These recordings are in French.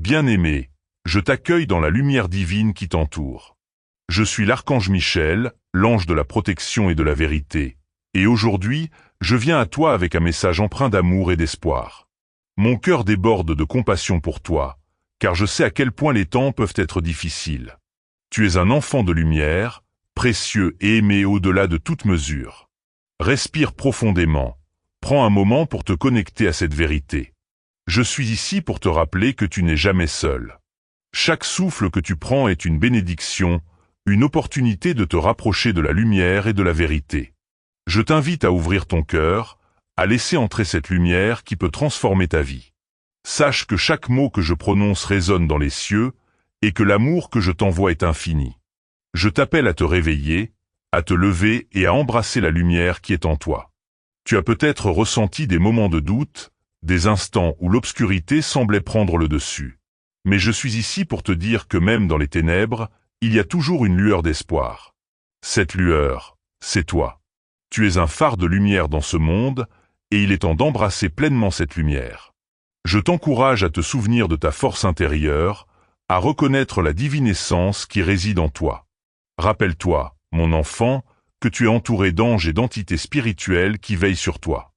Bien-aimé, je t'accueille dans la lumière divine qui t'entoure. Je suis l'archange Michel, l'ange de la protection et de la vérité, et aujourd'hui, je viens à toi avec un message empreint d'amour et d'espoir. Mon cœur déborde de compassion pour toi, car je sais à quel point les temps peuvent être difficiles. Tu es un enfant de lumière, précieux et aimé au-delà de toute mesure. Respire profondément, prends un moment pour te connecter à cette vérité. Je suis ici pour te rappeler que tu n'es jamais seul. Chaque souffle que tu prends est une bénédiction, une opportunité de te rapprocher de la lumière et de la vérité. Je t'invite à ouvrir ton cœur, à laisser entrer cette lumière qui peut transformer ta vie. Sache que chaque mot que je prononce résonne dans les cieux, et que l'amour que je t'envoie est infini. Je t'appelle à te réveiller, à te lever et à embrasser la lumière qui est en toi. Tu as peut-être ressenti des moments de doute, des instants où l'obscurité semblait prendre le dessus. Mais je suis ici pour te dire que même dans les ténèbres, il y a toujours une lueur d'espoir. Cette lueur, c'est toi. Tu es un phare de lumière dans ce monde, et il est temps d'embrasser pleinement cette lumière. Je t'encourage à te souvenir de ta force intérieure, à reconnaître la divine essence qui réside en toi. Rappelle-toi, mon enfant, que tu es entouré d'anges et d'entités spirituelles qui veillent sur toi.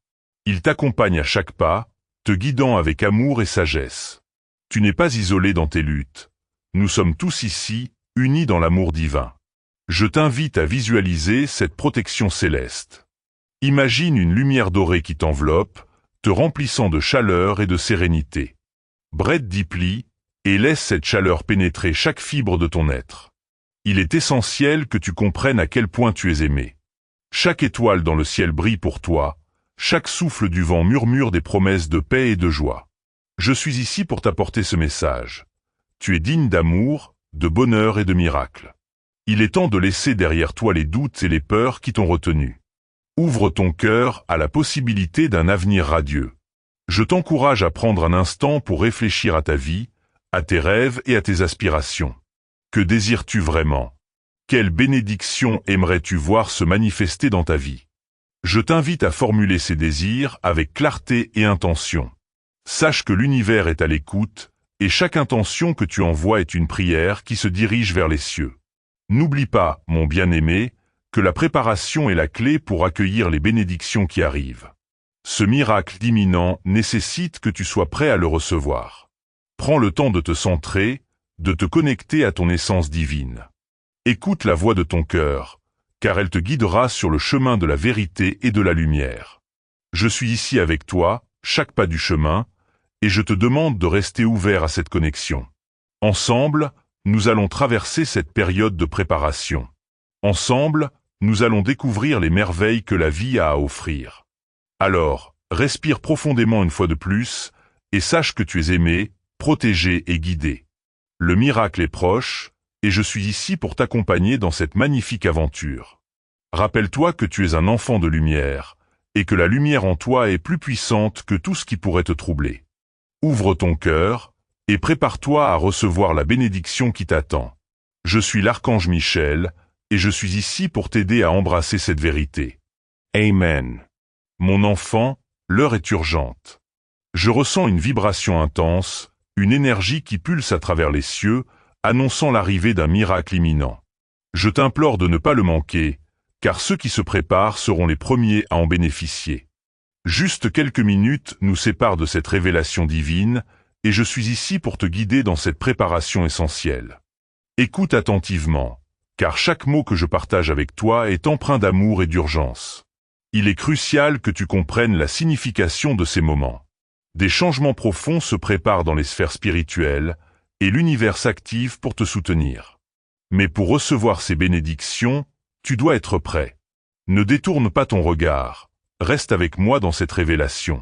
Ils t'accompagnent à chaque pas, te guidant avec amour et sagesse. Tu n'es pas isolé dans tes luttes. Nous sommes tous ici, unis dans l'amour divin. Je t'invite à visualiser cette protection céleste. Imagine une lumière dorée qui t'enveloppe, te remplissant de chaleur et de sérénité. Brett Deeply, et laisse cette chaleur pénétrer chaque fibre de ton être. Il est essentiel que tu comprennes à quel point tu es aimé. Chaque étoile dans le ciel brille pour toi, chaque souffle du vent murmure des promesses de paix et de joie. Je suis ici pour t'apporter ce message. Tu es digne d'amour, de bonheur et de miracles. Il est temps de laisser derrière toi les doutes et les peurs qui t'ont retenu. Ouvre ton cœur à la possibilité d'un avenir radieux. Je t'encourage à prendre un instant pour réfléchir à ta vie, à tes rêves et à tes aspirations. Que désires-tu vraiment? Quelle bénédiction aimerais-tu voir se manifester dans ta vie? Je t'invite à formuler ces désirs avec clarté et intention. Sache que l'univers est à l'écoute, et chaque intention que tu envoies est une prière qui se dirige vers les cieux. N'oublie pas, mon bien-aimé, que la préparation est la clé pour accueillir les bénédictions qui arrivent. Ce miracle imminent nécessite que tu sois prêt à le recevoir. Prends le temps de te centrer, de te connecter à ton essence divine. Écoute la voix de ton cœur, car elle te guidera sur le chemin de la vérité et de la lumière. Je suis ici avec toi, chaque pas du chemin, et je te demande de rester ouvert à cette connexion. Ensemble, nous allons traverser cette période de préparation. Ensemble, nous allons découvrir les merveilles que la vie a à offrir. Alors, respire profondément une fois de plus, et sache que tu es aimé, protégé et guidé. Le miracle est proche, et je suis ici pour t'accompagner dans cette magnifique aventure. Rappelle-toi que tu es un enfant de lumière, et que la lumière en toi est plus puissante que tout ce qui pourrait te troubler. Ouvre ton cœur, et prépare-toi à recevoir la bénédiction qui t'attend. Je suis l'archange Michel, et je suis ici pour t'aider à embrasser cette vérité. Amen. Mon enfant, l'heure est urgente. Je ressens une vibration intense, une énergie qui pulse à travers les cieux, annonçant l'arrivée d'un miracle imminent. Je t'implore de ne pas le manquer, car ceux qui se préparent seront les premiers à en bénéficier. Juste quelques minutes nous séparent de cette révélation divine, et je suis ici pour te guider dans cette préparation essentielle. Écoute attentivement, car chaque mot que je partage avec toi est empreint d'amour et d'urgence. Il est crucial que tu comprennes la signification de ces moments. Des changements profonds se préparent dans les sphères spirituelles, et l'univers s'active pour te soutenir. Mais pour recevoir ces bénédictions, tu dois être prêt. Ne détourne pas ton regard, reste avec moi dans cette révélation.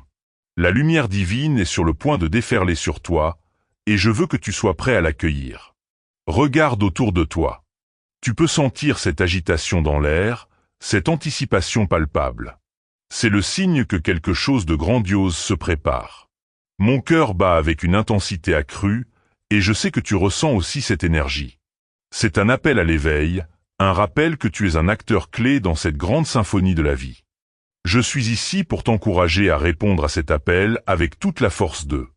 La lumière divine est sur le point de déferler sur toi, et je veux que tu sois prêt à l'accueillir. Regarde autour de toi. Tu peux sentir cette agitation dans l'air, cette anticipation palpable. C'est le signe que quelque chose de grandiose se prépare. Mon cœur bat avec une intensité accrue, et je sais que tu ressens aussi cette énergie. C'est un appel à l'éveil, un rappel que tu es un acteur clé dans cette grande symphonie de la vie. Je suis ici pour t'encourager à répondre à cet appel avec toute la force de.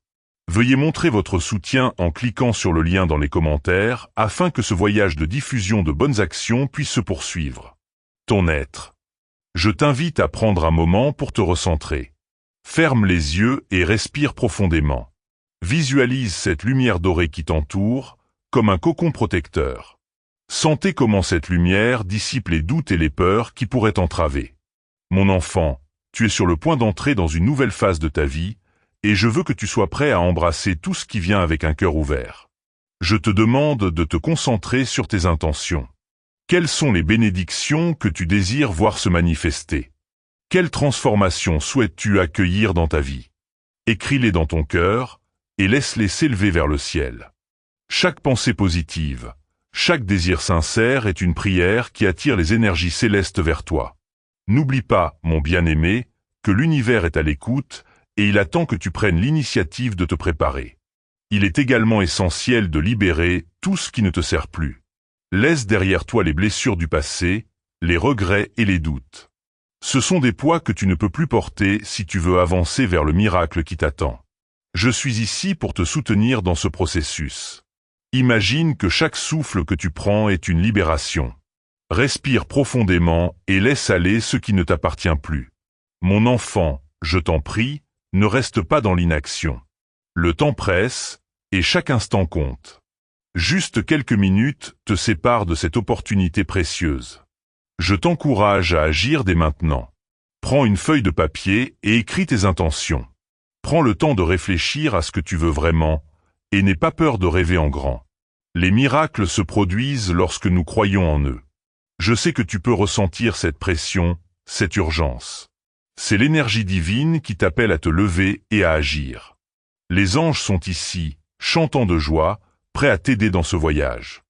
Veuillez montrer votre soutien en cliquant sur le lien dans les commentaires afin que ce voyage de diffusion de bonnes actions puisse se poursuivre. Ton être. Je t'invite à prendre un moment pour te recentrer. Ferme les yeux et respire profondément. Visualise cette lumière dorée qui t'entoure, comme un cocon protecteur. Sentez comment cette lumière dissipe les doutes et les peurs qui pourraient t'entraver. Mon enfant, tu es sur le point d'entrer dans une nouvelle phase de ta vie, et je veux que tu sois prêt à embrasser tout ce qui vient avec un cœur ouvert. Je te demande de te concentrer sur tes intentions. Quelles sont les bénédictions que tu désires voir se manifester? Quelles transformations souhaites-tu accueillir dans ta vie? Écris-les dans ton cœur et laisse-les s'élever vers le ciel. Chaque pensée positive, chaque désir sincère est une prière qui attire les énergies célestes vers toi. N'oublie pas, mon bien-aimé, que l'univers est à l'écoute et il attend que tu prennes l'initiative de te préparer. Il est également essentiel de libérer tout ce qui ne te sert plus. Laisse derrière toi les blessures du passé, les regrets et les doutes. Ce sont des poids que tu ne peux plus porter si tu veux avancer vers le miracle qui t'attend. Je suis ici pour te soutenir dans ce processus. Imagine que chaque souffle que tu prends est une libération. Respire profondément et laisse aller ce qui ne t'appartient plus. Mon enfant, je t'en prie, ne reste pas dans l'inaction. Le temps presse, et chaque instant compte. Juste quelques minutes te séparent de cette opportunité précieuse. Je t'encourage à agir dès maintenant. Prends une feuille de papier et écris tes intentions. Prends le temps de réfléchir à ce que tu veux vraiment, et n'aie pas peur de rêver en grand. Les miracles se produisent lorsque nous croyons en eux. Je sais que tu peux ressentir cette pression, cette urgence. C'est l'énergie divine qui t'appelle à te lever et à agir. Les anges sont ici, chantant de joie, prêts à t'aider dans ce voyage.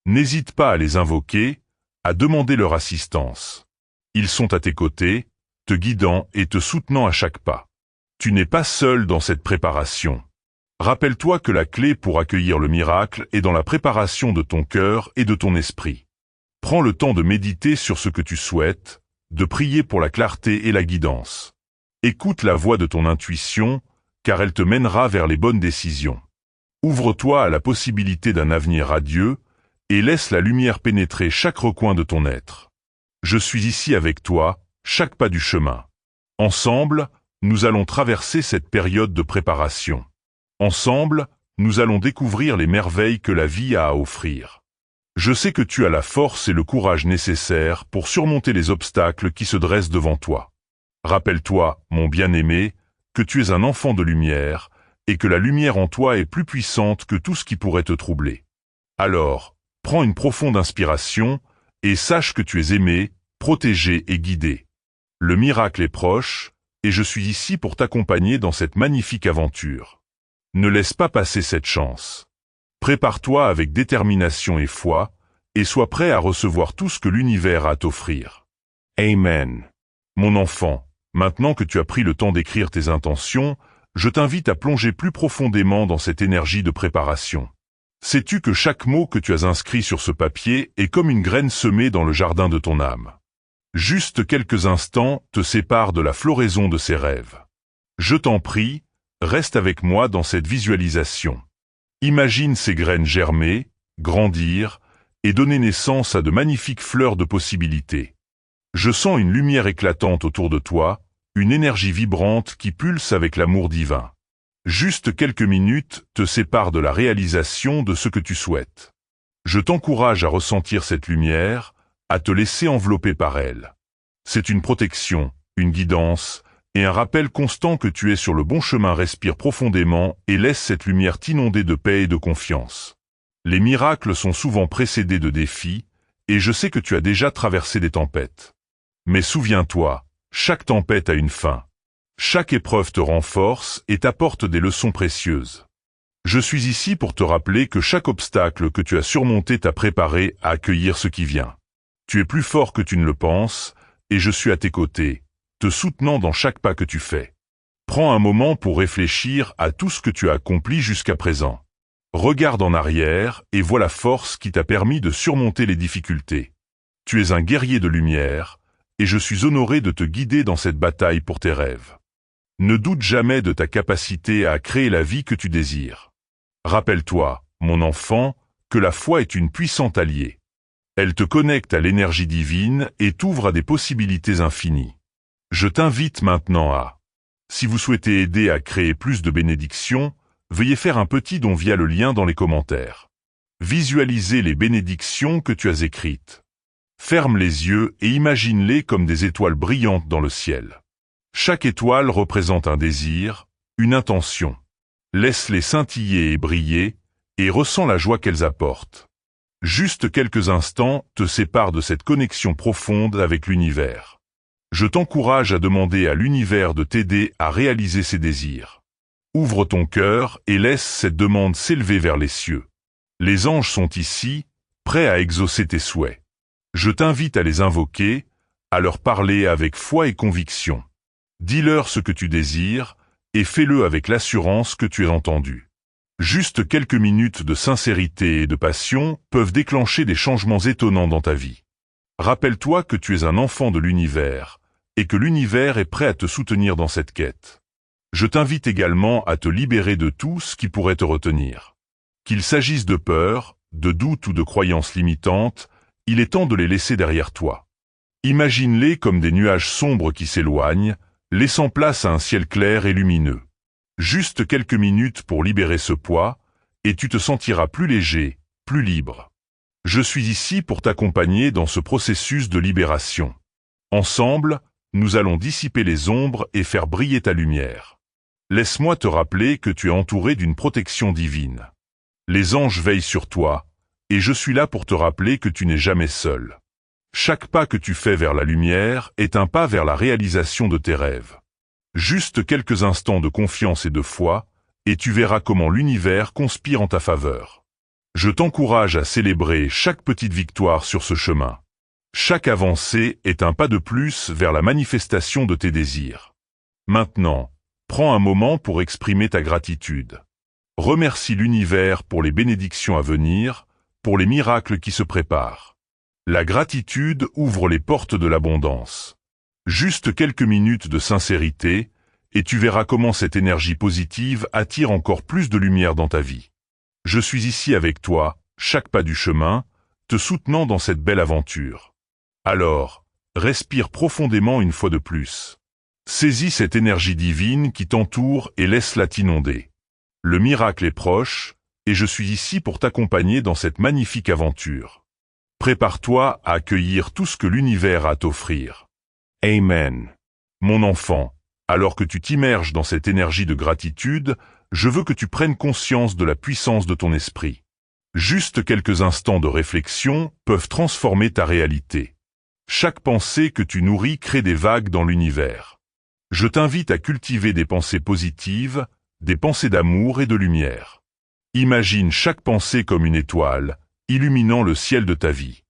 N'hésite pas à les invoquer, à demander leur assistance. Ils sont à tes côtés, te guidant et te soutenant à chaque pas. Tu n'es pas seul dans cette préparation. Rappelle-toi que la clé pour accueillir le miracle est dans la préparation de ton cœur et de ton esprit. Prends le temps de méditer sur ce que tu souhaites, de prier pour la clarté et la guidance. Écoute la voix de ton intuition, car elle te mènera vers les bonnes décisions. Ouvre-toi à la possibilité d'un avenir radieux, et laisse la lumière pénétrer chaque recoin de ton être. Je suis ici avec toi, chaque pas du chemin. Ensemble, nous allons traverser cette période de préparation. Ensemble, nous allons découvrir les merveilles que la vie a à offrir. Je sais que tu as la force et le courage nécessaires pour surmonter les obstacles qui se dressent devant toi. Rappelle-toi, mon bien-aimé, que tu es un enfant de lumière, et que la lumière en toi est plus puissante que tout ce qui pourrait te troubler. Alors, prends une profonde inspiration, et sache que tu es aimé, protégé et guidé. Le miracle est proche, et je suis ici pour t'accompagner dans cette magnifique aventure. Ne laisse pas passer cette chance. Prépare-toi avec détermination et foi, et sois prêt à recevoir tout ce que l'univers a à t'offrir. Amen. Mon enfant, maintenant que tu as pris le temps d'écrire tes intentions, je t'invite à plonger plus profondément dans cette énergie de préparation. Sais-tu que chaque mot que tu as inscrit sur ce papier est comme une graine semée dans le jardin de ton âme? Juste quelques instants te séparent de la floraison de ces rêves. Je t'en prie, reste avec moi dans cette visualisation. Imagine ces graines germer, grandir et donner naissance à de magnifiques fleurs de possibilités. Je sens une lumière éclatante autour de toi, une énergie vibrante qui pulse avec l'amour divin. Juste quelques minutes te séparent de la réalisation de ce que tu souhaites. Je t'encourage à ressentir cette lumière, à te laisser envelopper par elle. C'est une protection, une guidance, et un rappel constant que tu es sur le bon chemin. Respire profondément et laisse cette lumière t'inonder de paix et de confiance. Les miracles sont souvent précédés de défis, et je sais que tu as déjà traversé des tempêtes. Mais souviens-toi, chaque tempête a une fin. Chaque épreuve te renforce et t'apporte des leçons précieuses. Je suis ici pour te rappeler que chaque obstacle que tu as surmonté t'a préparé à accueillir ce qui vient. Tu es plus fort que tu ne le penses, et je suis à tes côtés, te soutenant dans chaque pas que tu fais. Prends un moment pour réfléchir à tout ce que tu as accompli jusqu'à présent. Regarde en arrière et vois la force qui t'a permis de surmonter les difficultés. Tu es un guerrier de lumière, et je suis honoré de te guider dans cette bataille pour tes rêves. Ne doute jamais de ta capacité à créer la vie que tu désires. Rappelle-toi, mon enfant, que la foi est une puissante alliée. Elle te connecte à l'énergie divine et t'ouvre à des possibilités infinies. Je t'invite maintenant à... Si vous souhaitez aider à créer plus de bénédictions, veuillez faire un petit don via le lien dans les commentaires. Visualisez les bénédictions que tu as écrites. Ferme les yeux et imagine-les comme des étoiles brillantes dans le ciel. Chaque étoile représente un désir, une intention. Laisse-les scintiller et briller, et ressens la joie qu'elles apportent. Juste quelques instants te séparent de cette connexion profonde avec l'univers. Je t'encourage à demander à l'univers de t'aider à réaliser ses désirs. Ouvre ton cœur et laisse cette demande s'élever vers les cieux. Les anges sont ici, prêts à exaucer tes souhaits. Je t'invite à les invoquer, à leur parler avec foi et conviction. Dis-leur ce que tu désires, et fais-le avec l'assurance que tu es entendu. Juste quelques minutes de sincérité et de passion peuvent déclencher des changements étonnants dans ta vie. Rappelle-toi que tu es un enfant de l'univers, et que l'univers est prêt à te soutenir dans cette quête. Je t'invite également à te libérer de tout ce qui pourrait te retenir. Qu'il s'agisse de peur, de doute ou de croyances limitantes, il est temps de les laisser derrière toi. Imagine-les comme des nuages sombres qui s'éloignent, laissant place à un ciel clair et lumineux. Juste quelques minutes pour libérer ce poids, et tu te sentiras plus léger, plus libre. Je suis ici pour t'accompagner dans ce processus de libération. Ensemble, nous allons dissiper les ombres et faire briller ta lumière. Laisse-moi te rappeler que tu es entouré d'une protection divine. Les anges veillent sur toi, et je suis là pour te rappeler que tu n'es jamais seul. Chaque pas que tu fais vers la lumière est un pas vers la réalisation de tes rêves. Juste quelques instants de confiance et de foi, et tu verras comment l'univers conspire en ta faveur. Je t'encourage à célébrer chaque petite victoire sur ce chemin. Chaque avancée est un pas de plus vers la manifestation de tes désirs. Maintenant, prends un moment pour exprimer ta gratitude. Remercie l'univers pour les bénédictions à venir, pour les miracles qui se préparent. La gratitude ouvre les portes de l'abondance. Juste quelques minutes de sincérité, et tu verras comment cette énergie positive attire encore plus de lumière dans ta vie. Je suis ici avec toi, chaque pas du chemin, te soutenant dans cette belle aventure. Alors, respire profondément une fois de plus. Saisis cette énergie divine qui t'entoure et laisse-la t'inonder. Le miracle est proche, et je suis ici pour t'accompagner dans cette magnifique aventure. Prépare-toi à accueillir tout ce que l'univers a à t'offrir. Amen. Mon enfant, alors que tu t'immerges dans cette énergie de gratitude, je veux que tu prennes conscience de la puissance de ton esprit. Juste quelques instants de réflexion peuvent transformer ta réalité. Chaque pensée que tu nourris crée des vagues dans l'univers. Je t'invite à cultiver des pensées positives, des pensées d'amour et de lumière. Imagine chaque pensée comme une étoile, illuminant le ciel de ta vie.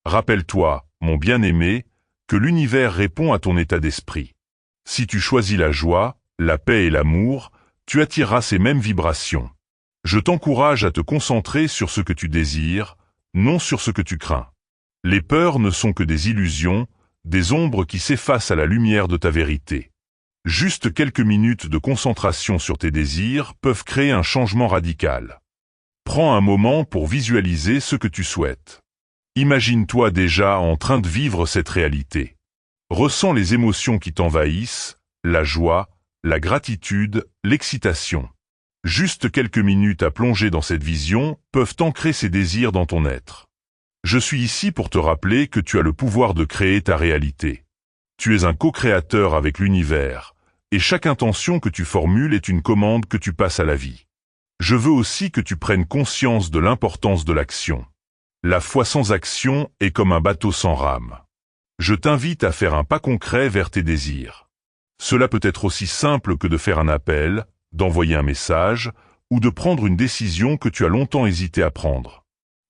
Rappelle-toi, mon bien-aimé, que l'univers répond à ton état d'esprit. Si tu choisis la joie, la paix et l'amour, tu attireras ces mêmes vibrations. Je t'encourage à te concentrer sur ce que tu désires, non sur ce que tu crains. Les peurs ne sont que des illusions, des ombres qui s'effacent à la lumière de ta vérité. Juste quelques minutes de concentration sur tes désirs peuvent créer un changement radical. Prends un moment pour visualiser ce que tu souhaites. Imagine-toi déjà en train de vivre cette réalité. Ressens les émotions qui t'envahissent, la joie, la gratitude, l'excitation. Juste quelques minutes à plonger dans cette vision peuvent ancrer ces désirs dans ton être. Je suis ici pour te rappeler que tu as le pouvoir de créer ta réalité. Tu es un co-créateur avec l'univers, et chaque intention que tu formules est une commande que tu passes à la vie. Je veux aussi que tu prennes conscience de l'importance de l'action. La foi sans action est comme un bateau sans rame. Je t'invite à faire un pas concret vers tes désirs. Cela peut être aussi simple que de faire un appel, d'envoyer un message, ou de prendre une décision que tu as longtemps hésité à prendre.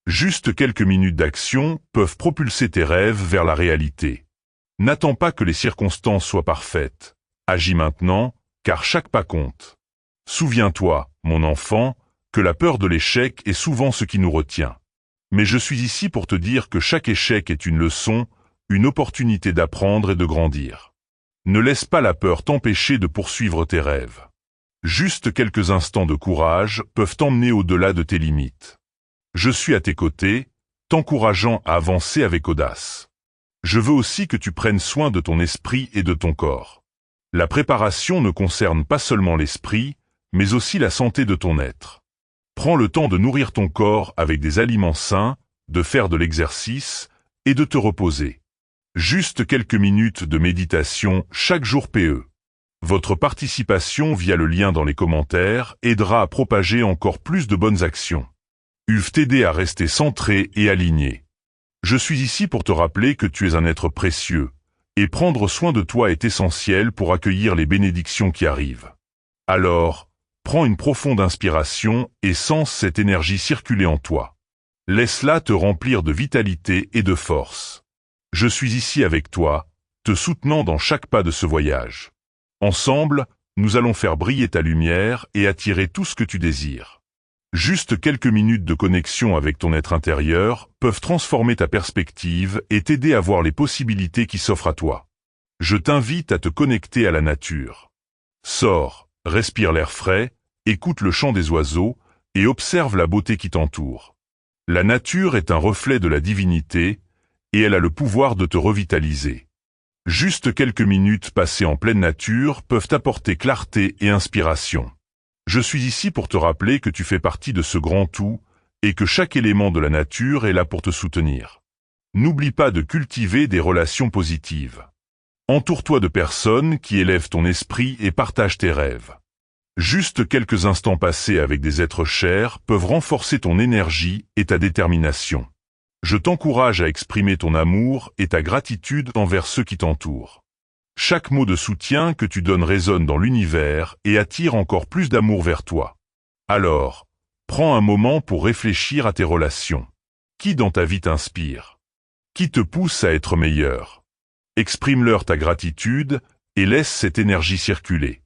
Juste quelques minutes d'action peuvent propulser tes rêves vers la réalité. N'attends pas que les circonstances soient parfaites. Agis maintenant, car chaque pas compte. Souviens-toi, mon enfant, que la peur de l'échec est souvent ce qui nous retient. Mais je suis ici pour te dire que chaque échec est une leçon, une opportunité d'apprendre et de grandir. Ne laisse pas la peur t'empêcher de poursuivre tes rêves. Juste quelques instants de courage peuvent t'emmener au-delà de tes limites. Je suis à tes côtés, t'encourageant à avancer avec audace. Je veux aussi que tu prennes soin de ton esprit et de ton corps. La préparation ne concerne pas seulement l'esprit, mais aussi la santé de ton être. Prends le temps de nourrir ton corps avec des aliments sains, de faire de l'exercice et de te reposer. Juste quelques minutes de méditation chaque jour PE. Votre participation via le lien dans les commentaires aidera à propager encore plus de bonnes actions. T'aider à rester centré et aligné. Je suis ici pour te rappeler que tu es un être précieux, et prendre soin de toi est essentiel pour accueillir les bénédictions qui arrivent. Alors, prends une profonde inspiration et sens cette énergie circuler en toi. Laisse-la te remplir de vitalité et de force. Je suis ici avec toi, te soutenant dans chaque pas de ce voyage. Ensemble, nous allons faire briller ta lumière et attirer tout ce que tu désires. Juste quelques minutes de connexion avec ton être intérieur peuvent transformer ta perspective et t'aider à voir les possibilités qui s'offrent à toi. Je t'invite à te connecter à la nature. Sors, respire l'air frais, écoute le chant des oiseaux et observe la beauté qui t'entoure. La nature est un reflet de la divinité et elle a le pouvoir de te revitaliser. Juste quelques minutes passées en pleine nature peuvent apporter clarté et inspiration. Je suis ici pour te rappeler que tu fais partie de ce grand tout et que chaque élément de la nature est là pour te soutenir. N'oublie pas de cultiver des relations positives. Entoure-toi de personnes qui élèvent ton esprit et partagent tes rêves. Juste quelques instants passés avec des êtres chers peuvent renforcer ton énergie et ta détermination. Je t'encourage à exprimer ton amour et ta gratitude envers ceux qui t'entourent. Chaque mot de soutien que tu donnes résonne dans l'univers et attire encore plus d'amour vers toi. Alors, prends un moment pour réfléchir à tes relations. Qui dans ta vie t'inspire? Qui te pousse à être meilleur? Exprime-leur ta gratitude et laisse cette énergie circuler.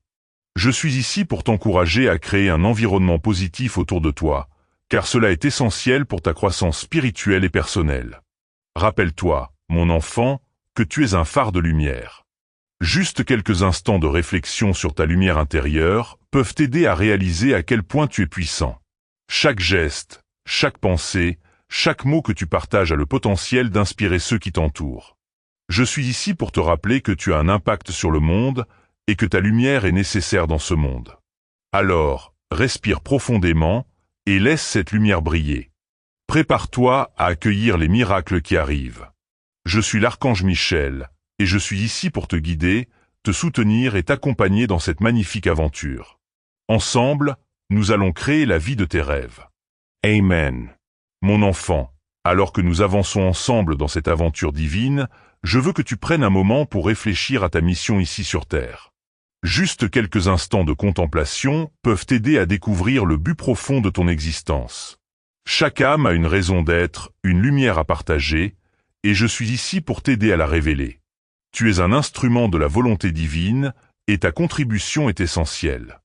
Je suis ici pour t'encourager à créer un environnement positif autour de toi, car cela est essentiel pour ta croissance spirituelle et personnelle. Rappelle-toi, mon enfant, que tu es un phare de lumière. Juste quelques instants de réflexion sur ta lumière intérieure peuvent t'aider à réaliser à quel point tu es puissant. Chaque geste, chaque pensée, chaque mot que tu partages a le potentiel d'inspirer ceux qui t'entourent. Je suis ici pour te rappeler que tu as un impact sur le monde et que ta lumière est nécessaire dans ce monde. Alors, respire profondément et laisse cette lumière briller. Prépare-toi à accueillir les miracles qui arrivent. Je suis l'archange Michel, et je suis ici pour te guider, te soutenir et t'accompagner dans cette magnifique aventure. Ensemble, nous allons créer la vie de tes rêves. Amen. Mon enfant, alors que nous avançons ensemble dans cette aventure divine, je veux que tu prennes un moment pour réfléchir à ta mission ici sur Terre. Juste quelques instants de contemplation peuvent t'aider à découvrir le but profond de ton existence. Chaque âme a une raison d'être, une lumière à partager, et je suis ici pour t'aider à la révéler. Tu es un instrument de la volonté divine, et ta contribution est essentielle.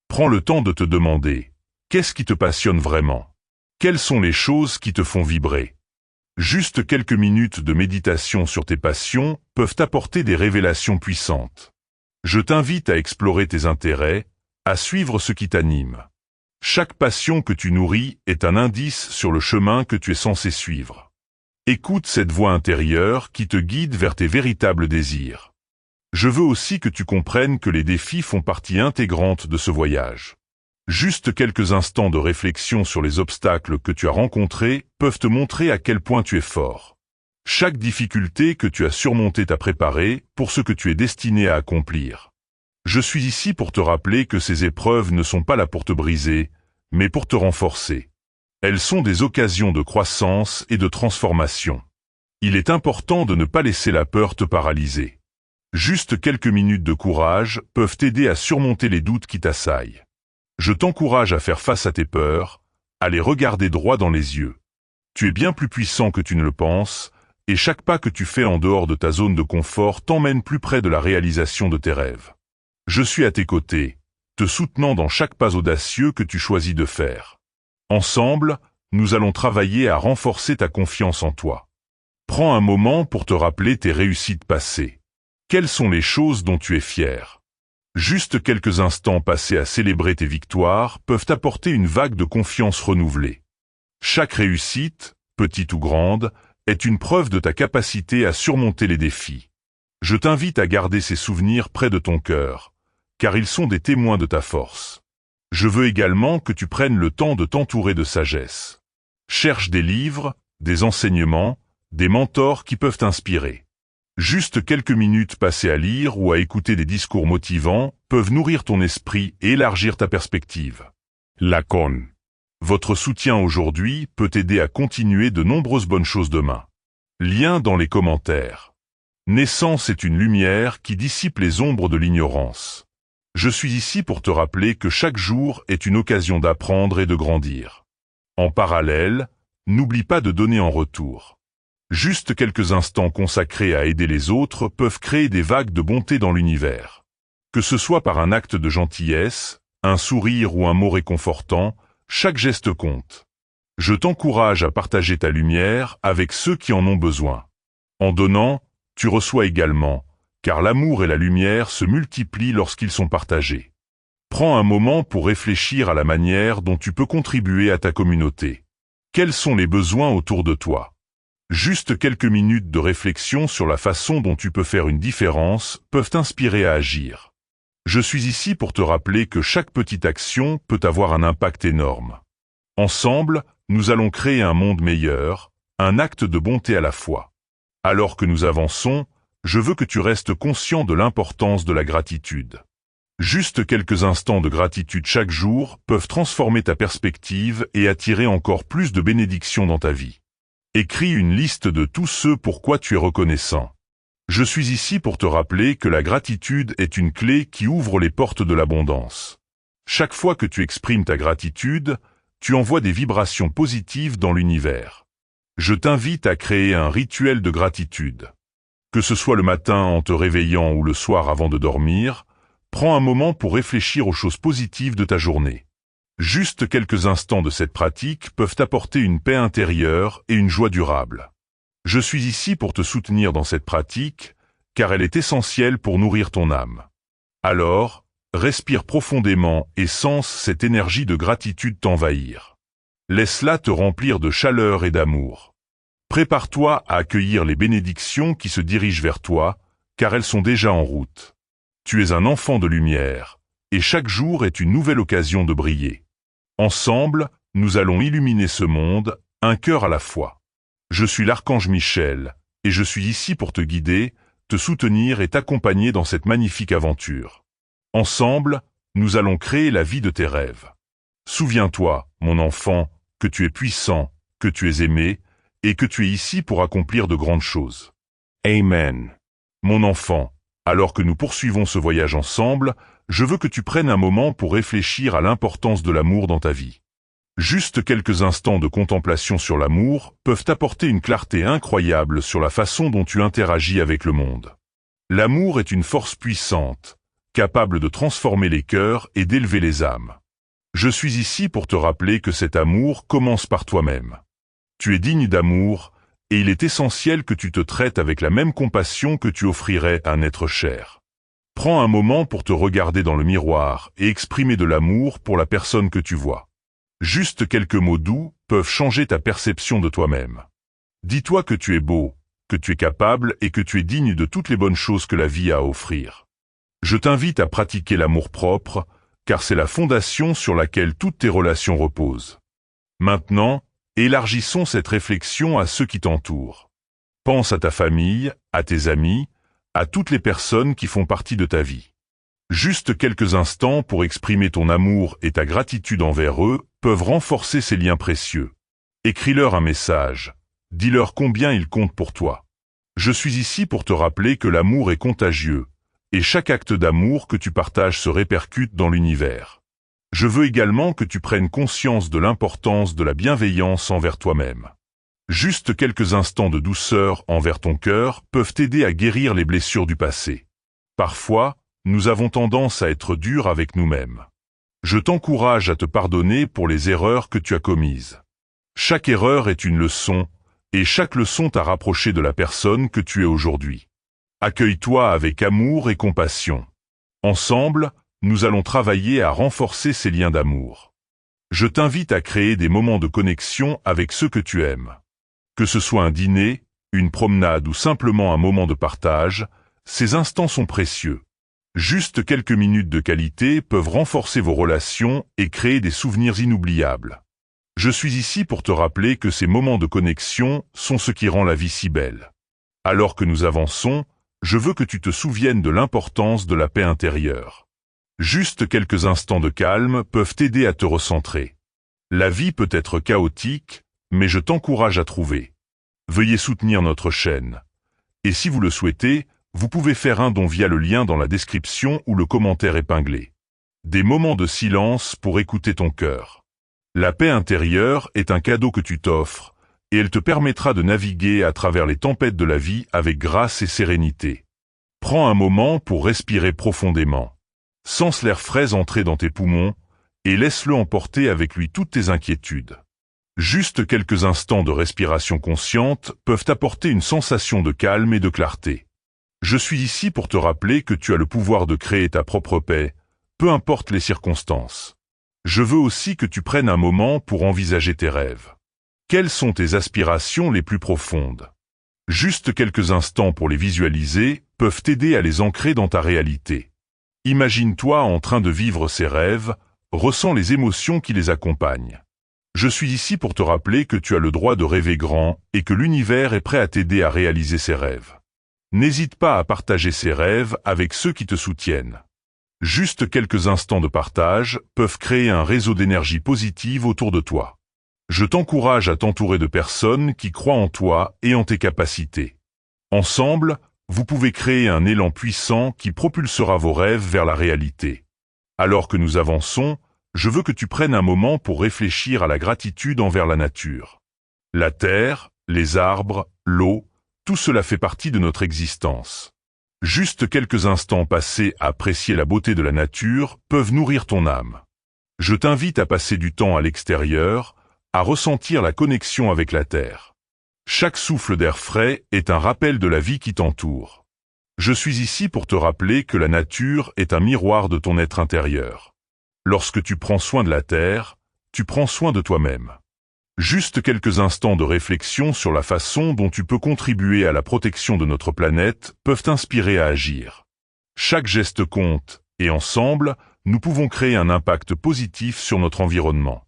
Prends le temps de te demander, qu'est-ce qui te passionne vraiment? Quelles sont les choses qui te font vibrer? Juste quelques minutes de méditation sur tes passions peuvent t'apporter des révélations puissantes. Je t'invite à explorer tes intérêts, à suivre ce qui t'anime. Chaque passion que tu nourris est un indice sur le chemin que tu es censé suivre. Écoute cette voix intérieure qui te guide vers tes véritables désirs. Je veux aussi que tu comprennes que les défis font partie intégrante de ce voyage. Juste quelques instants de réflexion sur les obstacles que tu as rencontrés peuvent te montrer à quel point tu es fort. Chaque difficulté que tu as surmontée t'a préparé pour ce que tu es destiné à accomplir. Je suis ici pour te rappeler que ces épreuves ne sont pas là pour te briser, mais pour te renforcer. Elles sont des occasions de croissance et de transformation. Il est important de ne pas laisser la peur te paralyser. Juste quelques minutes de courage peuvent t'aider à surmonter les doutes qui t'assaillent. Je t'encourage à faire face à tes peurs, à les regarder droit dans les yeux. Tu es bien plus puissant que tu ne le penses, et chaque pas que tu fais en dehors de ta zone de confort t'emmène plus près de la réalisation de tes rêves. Je suis à tes côtés, te soutenant dans chaque pas audacieux que tu choisis de faire. Ensemble, nous allons travailler à renforcer ta confiance en toi. Prends un moment pour te rappeler tes réussites passées. Quelles sont les choses dont tu es fier? Juste quelques instants passés à célébrer tes victoires peuvent apporter une vague de confiance renouvelée. Chaque réussite, petite ou grande, est une preuve de ta capacité à surmonter les défis. Je t'invite à garder ces souvenirs près de ton cœur, car ils sont des témoins de ta force. Je veux également que tu prennes le temps de t'entourer de sagesse. Cherche des livres, des enseignements, des mentors qui peuvent t'inspirer. Juste quelques minutes passées à lire ou à écouter des discours motivants peuvent nourrir ton esprit et élargir ta perspective. Lacon. Votre soutien aujourd'hui peut aider à continuer de nombreuses bonnes choses demain. Lien dans les commentaires. Naissance est une lumière qui dissipe les ombres de l'ignorance. Je suis ici pour te rappeler que chaque jour est une occasion d'apprendre et de grandir. En parallèle, n'oublie pas de donner en retour. Juste quelques instants consacrés à aider les autres peuvent créer des vagues de bonté dans l'univers. Que ce soit par un acte de gentillesse, un sourire ou un mot réconfortant, chaque geste compte. Je t'encourage à partager ta lumière avec ceux qui en ont besoin. En donnant, tu reçois également, car l'amour et la lumière se multiplient lorsqu'ils sont partagés. Prends un moment pour réfléchir à la manière dont tu peux contribuer à ta communauté. Quels sont les besoins autour de toi? Juste quelques minutes de réflexion sur la façon dont tu peux faire une différence peuvent t'inspirer à agir. Je suis ici pour te rappeler que chaque petite action peut avoir un impact énorme. Ensemble, nous allons créer un monde meilleur, un acte de bonté à la fois. Alors que nous avançons, je veux que tu restes conscient de l'importance de la gratitude. Juste quelques instants de gratitude chaque jour peuvent transformer ta perspective et attirer encore plus de bénédictions dans ta vie. Écris une liste de tous ceux pour quoi tu es reconnaissant. Je suis ici pour te rappeler que la gratitude est une clé qui ouvre les portes de l'abondance. Chaque fois que tu exprimes ta gratitude, tu envoies des vibrations positives dans l'univers. Je t'invite à créer un rituel de gratitude. Que ce soit le matin en te réveillant ou le soir avant de dormir, prends un moment pour réfléchir aux choses positives de ta journée. Juste quelques instants de cette pratique peuvent apporter une paix intérieure et une joie durable. Je suis ici pour te soutenir dans cette pratique, car elle est essentielle pour nourrir ton âme. Alors, respire profondément et sens cette énergie de gratitude t'envahir. Laisse-la te remplir de chaleur et d'amour. Prépare-toi à accueillir les bénédictions qui se dirigent vers toi, car elles sont déjà en route. Tu es un enfant de lumière, et chaque jour est une nouvelle occasion de briller. Ensemble, nous allons illuminer ce monde, un cœur à la fois. Je suis l'archange Michel, et je suis ici pour te guider, te soutenir et t'accompagner dans cette magnifique aventure. Ensemble, nous allons créer la vie de tes rêves. Souviens-toi, mon enfant, que tu es puissant, que tu es aimé, et que tu es ici pour accomplir de grandes choses. Amen. Mon enfant, alors que nous poursuivons ce voyage ensemble, je veux que tu prennes un moment pour réfléchir à l'importance de l'amour dans ta vie. Juste quelques instants de contemplation sur l'amour peuvent apporter une clarté incroyable sur la façon dont tu interagis avec le monde. L'amour est une force puissante, capable de transformer les cœurs et d'élever les âmes. Je suis ici pour te rappeler que cet amour commence par toi-même. Tu es digne d'amour, et il est essentiel que tu te traites avec la même compassion que tu offrirais à un être cher. Prends un moment pour te regarder dans le miroir et exprimer de l'amour pour la personne que tu vois. Juste quelques mots doux peuvent changer ta perception de toi-même. Dis-toi que tu es beau, que tu es capable et que tu es digne de toutes les bonnes choses que la vie a à offrir. Je t'invite à pratiquer l'amour-propre, car c'est la fondation sur laquelle toutes tes relations reposent. Maintenant, élargissons cette réflexion à ceux qui t'entourent. Pense à ta famille, à tes amis, à toutes les personnes qui font partie de ta vie. Juste quelques instants pour exprimer ton amour et ta gratitude envers eux peuvent renforcer ces liens précieux. Écris-leur un message. Dis-leur combien ils comptent pour toi. Je suis ici pour te rappeler que l'amour est contagieux, et chaque acte d'amour que tu partages se répercute dans l'univers. Je veux également que tu prennes conscience de l'importance de la bienveillance envers toi-même. Juste quelques instants de douceur envers ton cœur peuvent t'aider à guérir les blessures du passé. Parfois, nous avons tendance à être durs avec nous-mêmes. Je t'encourage à te pardonner pour les erreurs que tu as commises. Chaque erreur est une leçon, et chaque leçon t'a rapproché de la personne que tu es aujourd'hui. Accueille-toi avec amour et compassion. Ensemble, nous allons travailler à renforcer ces liens d'amour. Je t'invite à créer des moments de connexion avec ceux que tu aimes. Que ce soit un dîner, une promenade ou simplement un moment de partage, ces instants sont précieux. Juste quelques minutes de qualité peuvent renforcer vos relations et créer des souvenirs inoubliables. Je suis ici pour te rappeler que ces moments de connexion sont ce qui rend la vie si belle. Alors que nous avançons, je veux que tu te souviennes de l'importance de la paix intérieure. Juste quelques instants de calme peuvent t'aider à te recentrer. La vie peut être chaotique, mais je t'encourage à trouver. Veuillez soutenir notre chaîne. Et si vous le souhaitez, vous pouvez faire un don via le lien dans la description ou le commentaire épinglé. Des moments de silence pour écouter ton cœur. La paix intérieure est un cadeau que tu t'offres, et elle te permettra de naviguer à travers les tempêtes de la vie avec grâce et sérénité. Prends un moment pour respirer profondément. Sens l'air frais entrer dans tes poumons, et laisse-le emporter avec lui toutes tes inquiétudes. Juste quelques instants de respiration consciente peuvent apporter une sensation de calme et de clarté. Je suis ici pour te rappeler que tu as le pouvoir de créer ta propre paix, peu importe les circonstances. Je veux aussi que tu prennes un moment pour envisager tes rêves. Quelles sont tes aspirations les plus profondes? Juste quelques instants pour les visualiser peuvent t'aider à les ancrer dans ta réalité. Imagine-toi en train de vivre ces rêves, ressens les émotions qui les accompagnent. Je suis ici pour te rappeler que tu as le droit de rêver grand et que l'univers est prêt à t'aider à réaliser ces rêves. N'hésite pas à partager ces rêves avec ceux qui te soutiennent. Juste quelques instants de partage peuvent créer un réseau d'énergie positive autour de toi. Je t'encourage à t'entourer de personnes qui croient en toi et en tes capacités. Ensemble, vous pouvez créer un élan puissant qui propulsera vos rêves vers la réalité. Alors que nous avançons, je veux que tu prennes un moment pour réfléchir à la gratitude envers la nature. La terre, les arbres, l'eau, tout cela fait partie de notre existence. Juste quelques instants passés à apprécier la beauté de la nature peuvent nourrir ton âme. Je t'invite à passer du temps à l'extérieur, à ressentir la connexion avec la terre. Chaque souffle d'air frais est un rappel de la vie qui t'entoure. Je suis ici pour te rappeler que la nature est un miroir de ton être intérieur. Lorsque tu prends soin de la terre, tu prends soin de toi-même. Juste quelques instants de réflexion sur la façon dont tu peux contribuer à la protection de notre planète peuvent t'inspirer à agir. Chaque geste compte, et ensemble, nous pouvons créer un impact positif sur notre environnement.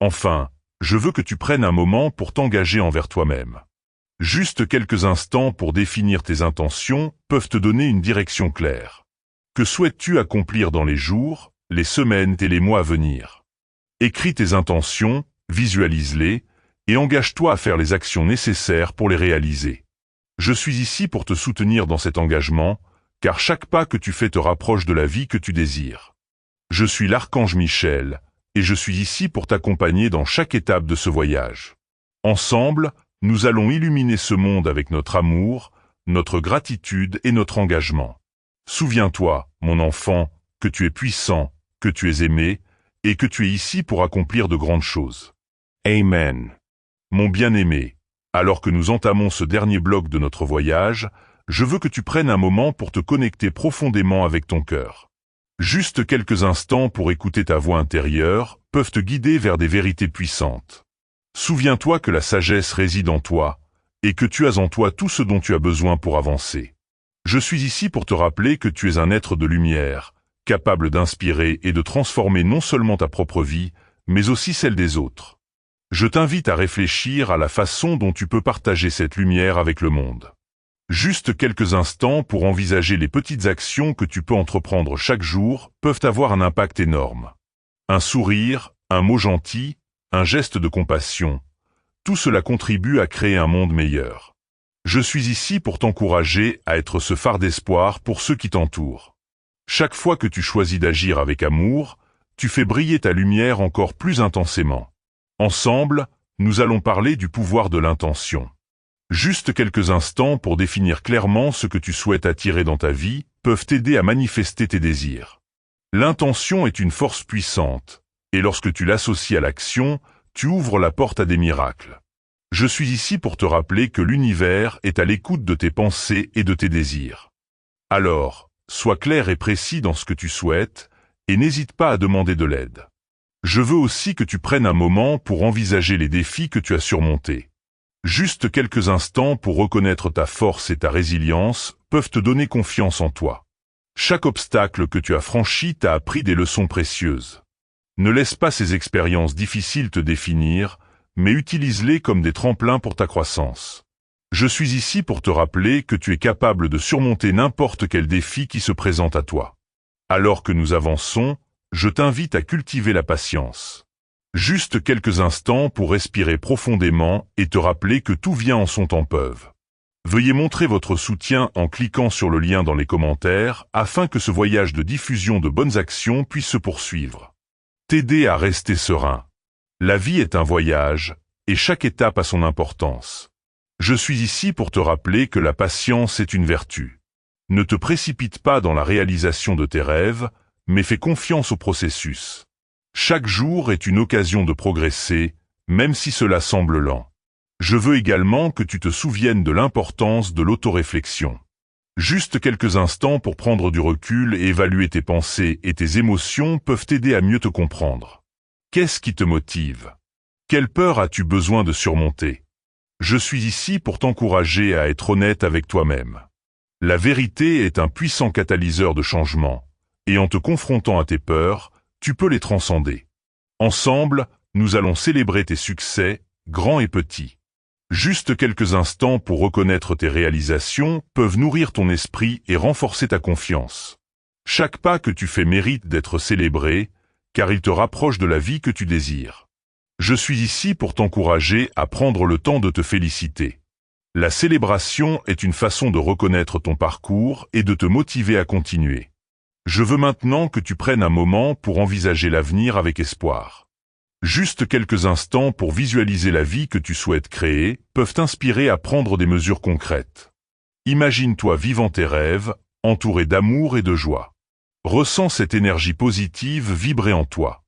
Enfin, je veux que tu prennes un moment pour t'engager envers toi-même. Juste quelques instants pour définir tes intentions peuvent te donner une direction claire. Que souhaites-tu accomplir dans les jours, les semaines et les mois à venir? Écris tes intentions, visualise-les, et engage-toi à faire les actions nécessaires pour les réaliser. Je suis ici pour te soutenir dans cet engagement, car chaque pas que tu fais te rapproche de la vie que tu désires. Je suis l'archange Michel, et je suis ici pour t'accompagner dans chaque étape de ce voyage. Ensemble, nous allons illuminer ce monde avec notre amour, notre gratitude et notre engagement. Souviens-toi, mon enfant, que tu es puissant, que tu es aimé, et que tu es ici pour accomplir de grandes choses. Amen. Mon bien-aimé, alors que nous entamons ce dernier bloc de notre voyage, je veux que tu prennes un moment pour te connecter profondément avec ton cœur. Juste quelques instants pour écouter ta voix intérieure peuvent te guider vers des vérités puissantes. Souviens-toi que la sagesse réside en toi, et que tu as en toi tout ce dont tu as besoin pour avancer. Je suis ici pour te rappeler que tu es un être de lumière, capable d'inspirer et de transformer non seulement ta propre vie, mais aussi celle des autres. Je t'invite à réfléchir à la façon dont tu peux partager cette lumière avec le monde. Juste quelques instants pour envisager les petites actions que tu peux entreprendre chaque jour peuvent avoir un impact énorme. Un sourire, un mot gentil, un geste de compassion, tout cela contribue à créer un monde meilleur. Je suis ici pour t'encourager à être ce phare d'espoir pour ceux qui t'entourent. Chaque fois que tu choisis d'agir avec amour, tu fais briller ta lumière encore plus intensément. Ensemble, nous allons parler du pouvoir de l'intention. Juste quelques instants pour définir clairement ce que tu souhaites attirer dans ta vie peuvent t'aider à manifester tes désirs. L'intention est une force puissante, et lorsque tu l'associes à l'action, tu ouvres la porte à des miracles. Je suis ici pour te rappeler que l'univers est à l'écoute de tes pensées et de tes désirs. Alors, sois clair et précis dans ce que tu souhaites, et n'hésite pas à demander de l'aide. Je veux aussi que tu prennes un moment pour envisager les défis que tu as surmontés. Juste quelques instants pour reconnaître ta force et ta résilience peuvent te donner confiance en toi. Chaque obstacle que tu as franchi t'a appris des leçons précieuses. Ne laisse pas ces expériences difficiles te définir, mais utilise-les comme des tremplins pour ta croissance. Je suis ici pour te rappeler que tu es capable de surmonter n'importe quel défi qui se présente à toi. Alors que nous avançons, je t'invite à cultiver la patience. Juste quelques instants pour respirer profondément et te rappeler que tout vient en son temps. Veuillez montrer votre soutien en cliquant sur le lien dans les commentaires afin que ce voyage de diffusion de bonnes actions puisse se poursuivre. T'aider à rester serein. La vie est un voyage, et chaque étape a son importance. Je suis ici pour te rappeler que la patience est une vertu. Ne te précipite pas dans la réalisation de tes rêves, mais fais confiance au processus. Chaque jour est une occasion de progresser, même si cela semble lent. Je veux également que tu te souviennes de l'importance de l'autoréflexion. Juste quelques instants pour prendre du recul et évaluer tes pensées et tes émotions peuvent t'aider à mieux te comprendre. Qu'est-ce qui te motive? Quelle peur as-tu besoin de surmonter? Je suis ici pour t'encourager à être honnête avec toi-même. La vérité est un puissant catalyseur de changement, et en te confrontant à tes peurs, tu peux les transcender. Ensemble, nous allons célébrer tes succès, grands et petits. Juste quelques instants pour reconnaître tes réalisations peuvent nourrir ton esprit et renforcer ta confiance. Chaque pas que tu fais mérite d'être célébré, car il te rapproche de la vie que tu désires. Je suis ici pour t'encourager à prendre le temps de te féliciter. La célébration est une façon de reconnaître ton parcours et de te motiver à continuer. Je veux maintenant que tu prennes un moment pour envisager l'avenir avec espoir. Juste quelques instants pour visualiser la vie que tu souhaites créer peuvent t'inspirer à prendre des mesures concrètes. Imagine-toi vivant tes rêves, entouré d'amour et de joie. Ressens cette énergie positive vibrer en toi.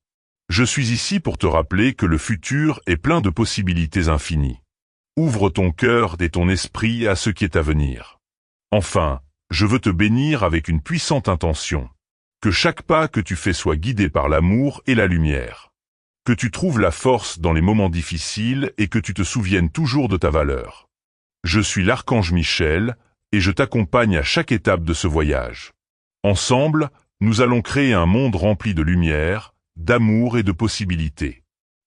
Je suis ici pour te rappeler que le futur est plein de possibilités infinies. Ouvre ton cœur et ton esprit à ce qui est à venir. Enfin, je veux te bénir avec une puissante intention. Que chaque pas que tu fais soit guidé par l'amour et la lumière. Que tu trouves la force dans les moments difficiles et que tu te souviennes toujours de ta valeur. Je suis l'archange Michel et je t'accompagne à chaque étape de ce voyage. Ensemble, nous allons créer un monde rempli de lumière, d'amour et de possibilités.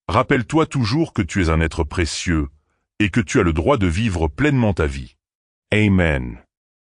Rappelle-toi toujours que tu es un être précieux et que tu as le droit de vivre pleinement ta vie. Amen.